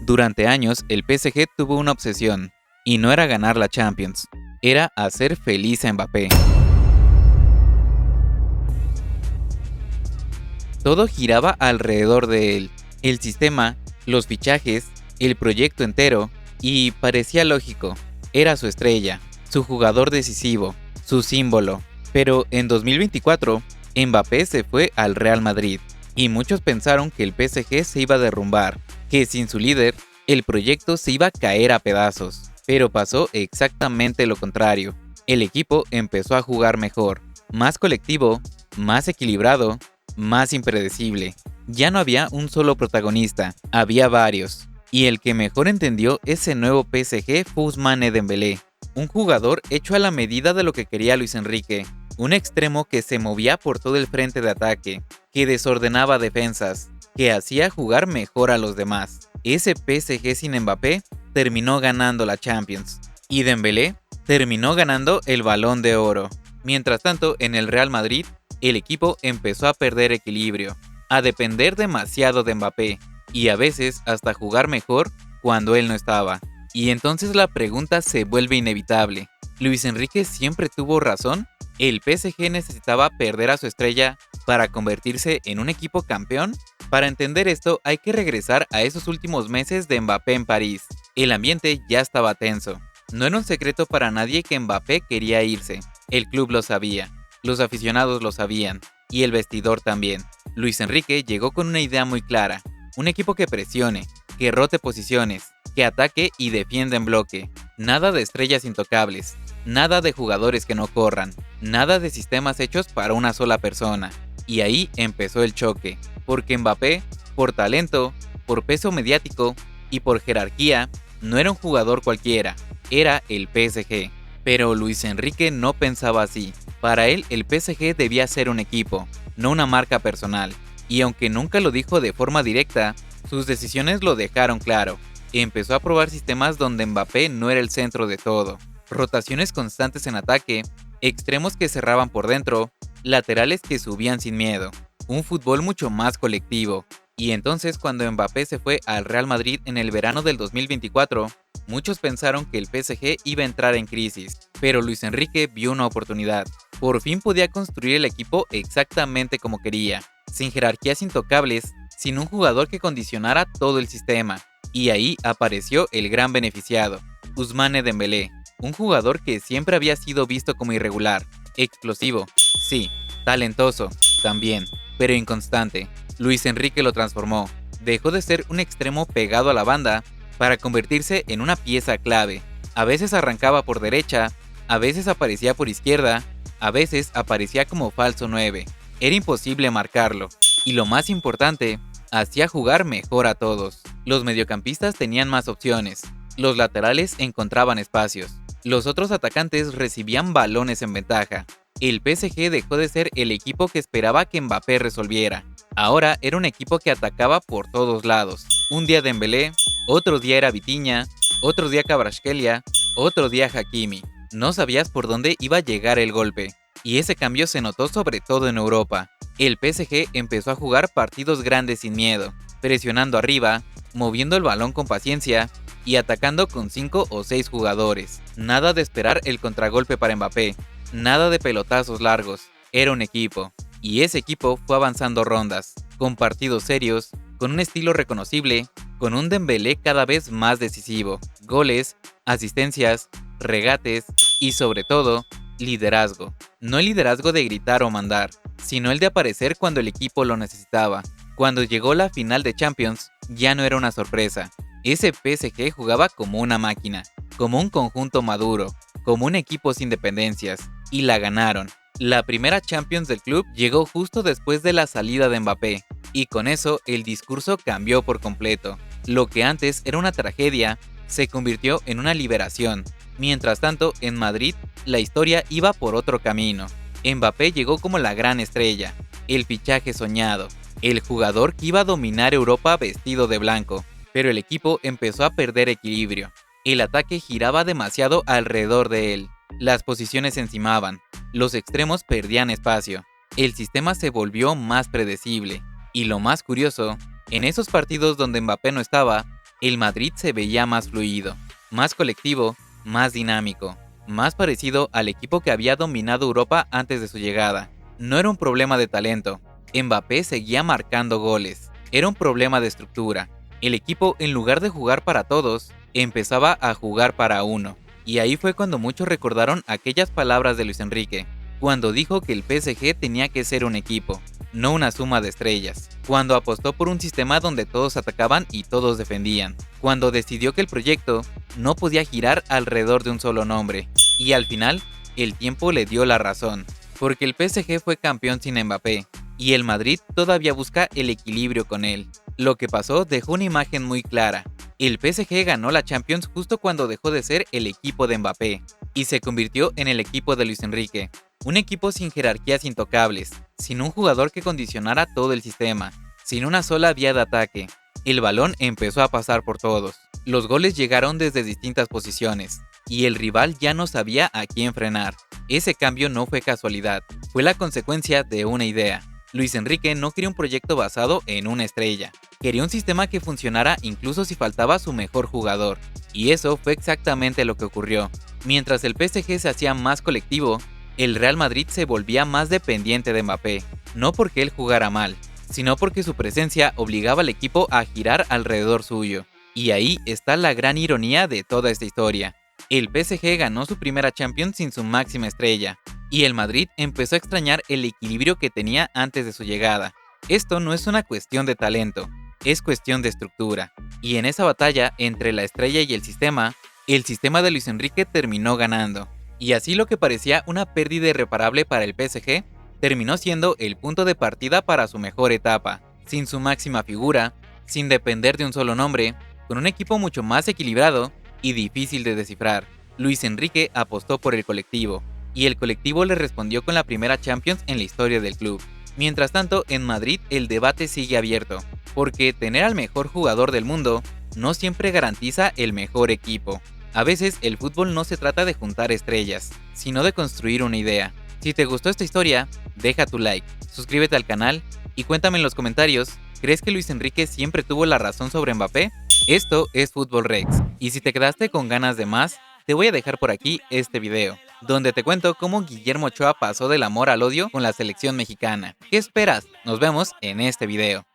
Durante años, el PSG tuvo una obsesión, y no era ganar la Champions, era hacer feliz a Mbappé. Todo giraba alrededor de él, el sistema, los fichajes, el proyecto entero, y parecía lógico, era su estrella, su jugador decisivo, su símbolo. Pero en 2024, Mbappé se fue al Real Madrid, y muchos pensaron que el PSG se iba a derrumbar, que sin su líder, el proyecto se iba a caer a pedazos. Pero pasó exactamente lo contrario. El equipo empezó a jugar mejor, más colectivo, más equilibrado, más impredecible. Ya no había un solo protagonista, había varios. Y el que mejor entendió ese nuevo PSG fue Ousmane Dembélé, un jugador hecho a la medida de lo que quería Luis Enrique, un extremo que se movía por todo el frente de ataque, que desordenaba defensas, que hacía jugar mejor a los demás. Ese PSG sin Mbappé terminó ganando la Champions, y Dembélé terminó ganando el Balón de Oro. Mientras tanto, en el Real Madrid, el equipo empezó a perder equilibrio, a depender demasiado de Mbappé, y a veces hasta jugar mejor cuando él no estaba. Y entonces la pregunta se vuelve inevitable. ¿Luis Enrique siempre tuvo razón? ¿El PSG necesitaba perder a su estrella para convertirse en un equipo campeón? Para entender esto hay que regresar a esos últimos meses de Mbappé en París. El ambiente ya estaba tenso. No era un secreto para nadie que Mbappé quería irse. El club lo sabía, los aficionados lo sabían, y el vestidor también. Luis Enrique llegó con una idea muy clara. Un equipo que presione, que rote posiciones, que ataque y defienda en bloque. Nada de estrellas intocables, nada de jugadores que no corran, nada de sistemas hechos para una sola persona. Y ahí empezó el choque, porque Mbappé, por talento, por peso mediático y por jerarquía, no era un jugador cualquiera, era el PSG. Pero Luis Enrique no pensaba así. Para él, el PSG debía ser un equipo, no una marca personal. Y aunque nunca lo dijo de forma directa, sus decisiones lo dejaron claro. Empezó a probar sistemas donde Mbappé no era el centro de todo. Rotaciones constantes en ataque, extremos que cerraban por dentro, laterales que subían sin miedo. Un fútbol mucho más colectivo. Y entonces cuando Mbappé se fue al Real Madrid en el verano del 2024, muchos pensaron que el PSG iba a entrar en crisis. Pero Luis Enrique vio una oportunidad. Por fin podía construir el equipo exactamente como quería, sin jerarquías intocables, sin un jugador que condicionara todo el sistema. Y ahí apareció el gran beneficiado, Ousmane Dembélé, un jugador que siempre había sido visto como irregular, explosivo, sí, talentoso, también, pero inconstante. Luis Enrique lo transformó, dejó de ser un extremo pegado a la banda para convertirse en una pieza clave. A veces arrancaba por derecha, a veces aparecía por izquierda, a veces aparecía como falso 9. Era imposible marcarlo, y lo más importante, hacía jugar mejor a todos. Los mediocampistas tenían más opciones, los laterales encontraban espacios, los otros atacantes recibían balones en ventaja. El PSG dejó de ser el equipo que esperaba que Mbappé resolviera. Ahora era un equipo que atacaba por todos lados. Un día Dembélé, otro día era Vitinha, otro día Kvaratskhelia, otro día Hakimi. No sabías por dónde iba a llegar el golpe. Y ese cambio se notó sobre todo en Europa. El PSG empezó a jugar partidos grandes sin miedo, presionando arriba, moviendo el balón con paciencia y atacando con 5 o 6 jugadores. Nada de esperar el contragolpe para Mbappé, nada de pelotazos largos, era un equipo. Y ese equipo fue avanzando rondas, con partidos serios, con un estilo reconocible, con un Dembélé cada vez más decisivo, goles, asistencias, regates y sobre todo, liderazgo. No el liderazgo de gritar o mandar, sino el de aparecer cuando el equipo lo necesitaba. Cuando llegó la final de Champions, ya no era una sorpresa. Ese PSG jugaba como una máquina, como un conjunto maduro, como un equipo sin dependencias, y la ganaron. La primera Champions del club llegó justo después de la salida de Mbappé, y con eso el discurso cambió por completo. Lo que antes era una tragedia, se convirtió en una liberación. Mientras tanto, en Madrid, la historia iba por otro camino. Mbappé llegó como la gran estrella, el fichaje soñado, el jugador que iba a dominar Europa vestido de blanco. Pero el equipo empezó a perder equilibrio. El ataque giraba demasiado alrededor de él. Las posiciones se encimaban, los extremos perdían espacio. El sistema se volvió más predecible. Y lo más curioso, en esos partidos donde Mbappé no estaba, el Madrid se veía más fluido, más colectivo, más dinámico, más parecido al equipo que había dominado Europa antes de su llegada. No era un problema de talento, Mbappé seguía marcando goles, era un problema de estructura. El equipo, en lugar de jugar para todos, empezaba a jugar para uno. Y ahí fue cuando muchos recordaron aquellas palabras de Luis Enrique, cuando dijo que el PSG tenía que ser un equipo, no una suma de estrellas, cuando apostó por un sistema donde todos atacaban y todos defendían, cuando decidió que el proyecto no podía girar alrededor de un solo nombre, y al final, el tiempo le dio la razón, porque el PSG fue campeón sin Mbappé, y el Madrid todavía busca el equilibrio con él. Lo que pasó dejó una imagen muy clara. El PSG ganó la Champions justo cuando dejó de ser el equipo de Mbappé, y se convirtió en el equipo de Luis Enrique. Un equipo sin jerarquías intocables, sin un jugador que condicionara todo el sistema, sin una sola vía de ataque. El balón empezó a pasar por todos. Los goles llegaron desde distintas posiciones, y el rival ya no sabía a quién frenar. Ese cambio no fue casualidad, fue la consecuencia de una idea. Luis Enrique no quería un proyecto basado en una estrella. Quería un sistema que funcionara incluso si faltaba su mejor jugador. Y eso fue exactamente lo que ocurrió. Mientras el PSG se hacía más colectivo, el Real Madrid se volvía más dependiente de Mbappé, no porque él jugara mal, sino porque su presencia obligaba al equipo a girar alrededor suyo. Y ahí está la gran ironía de toda esta historia. El PSG ganó su primera Champions sin su máxima estrella, y el Madrid empezó a extrañar el equilibrio que tenía antes de su llegada. Esto no es una cuestión de talento, es cuestión de estructura. Y en esa batalla entre la estrella y el sistema de Luis Enrique terminó ganando. Y así lo que parecía una pérdida irreparable para el PSG, terminó siendo el punto de partida para su mejor etapa, sin su máxima figura, sin depender de un solo nombre, con un equipo mucho más equilibrado y difícil de descifrar. Luis Enrique apostó por el colectivo, y el colectivo le respondió con la primera Champions en la historia del club. Mientras tanto, en Madrid el debate sigue abierto, porque tener al mejor jugador del mundo no siempre garantiza el mejor equipo. A veces el fútbol no se trata de juntar estrellas, sino de construir una idea. Si te gustó esta historia, deja tu like, suscríbete al canal y cuéntame en los comentarios, ¿crees que Luis Enrique siempre tuvo la razón sobre Mbappé? Esto es Fútbol Rex, y si te quedaste con ganas de más, te voy a dejar por aquí este video, donde te cuento cómo Guillermo Ochoa pasó del amor al odio con la selección mexicana. ¿Qué esperas? Nos vemos en este video.